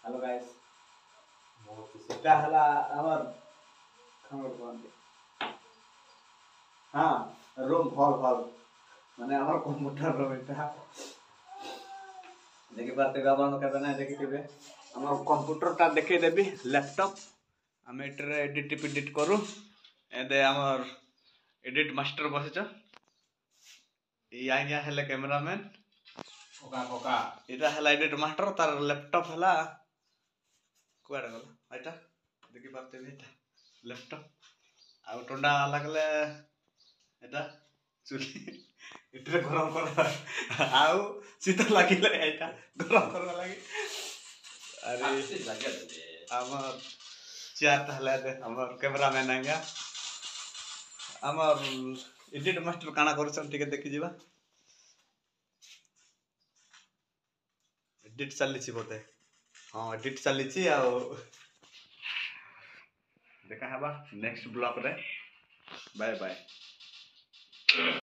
Hello guys এটা হলা আমার খামার কোনটি হ্যাঁ রুম হল মানে আমার কম্পিউটার রুম এটা দেখি পারতে আপনার কেবে না দেখিবে আমার কম্পিউটারটা দেখাই দেবি ল্যাপটপ আমি এটারে এডিট করু এদে আমার এডিট মাস্টার বসেছ এই আইয়া হেলে ক্যামেরাম্যান কোকা এটা হেলা এডিট মাস্টার তার ল্যাপটপ হেলা কুଆଡେ গଲା ଏଇଟା ଦେଖି ପାରୁଥିବେ ଏଇଟା ଲ୍ୟାପଟପ୍ ଆଉ ଟଣ୍ଡା ଲାଗଲେ ଏଇଟା ଚୁଲି ଏଥିରେ ଗରମ କରିବା ଆଉ ଶୀତ ଲାଗିଲେ ଏଇଟା ଗରମ କରିବା ଲାଗି ଆରେ ଆମର ଚେୟାରଟା ହେଲା ଆମର କ୍ୟାମେରାମ୍ୟାନ୍ ଆଜ୍ଞା ଆମର ଏଡିଟ୍ ମାଷ୍ଟର କାଣା କରୁଛନ୍ ଟିକେ ଦେଖିଯିବା ଏଡିଟ୍ ଚାଲିଛି ବୋଧେ हाँ एडिट चली देखा हेबा नेक्स्ट ब्लॉग रे बाय बाय।